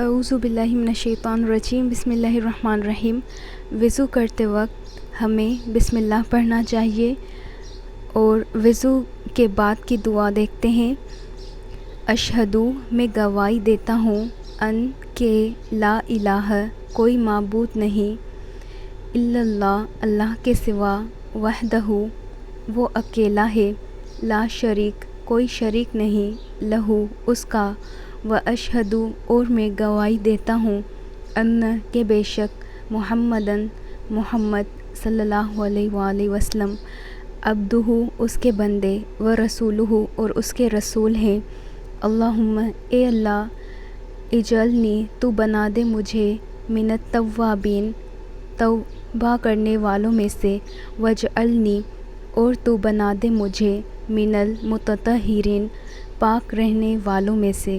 اعوذ باللہ من الشیطان الرجیم بسم اللہ الرحمن الرحیم۔ وضو کرتے وقت ہمیں بسم اللہ پڑھنا چاہیے، اور وضو کے بعد کی دعا دیکھتے ہیں۔ اشہدو، میں گواہی دیتا ہوں، ان کہ لا الہ، کوئی معبود نہیں، الا اللہ، اللہ کے سوا، وحدہ، وہ اکیلا ہے، لا شریک، کوئی شریک نہیں، لہو، اس کا، واشہدو، اور میں گواہی دیتا ہوں، ان کہ بے شک محمدن، محمد صلی اللہ علیہ وآلہ وسلم، عبدہ، اس کے بندے، ورسولہ، اور اس کے رسول ہیں۔ اللہم، اے اللہ، اجعلنی، تو بنا دے مجھے، من التوابین، توبہ کرنے والوں میں سے، واجعلنی، اور تو بنا دے مجھے، من المتطہرین، پاک رہنے والوں میں سے۔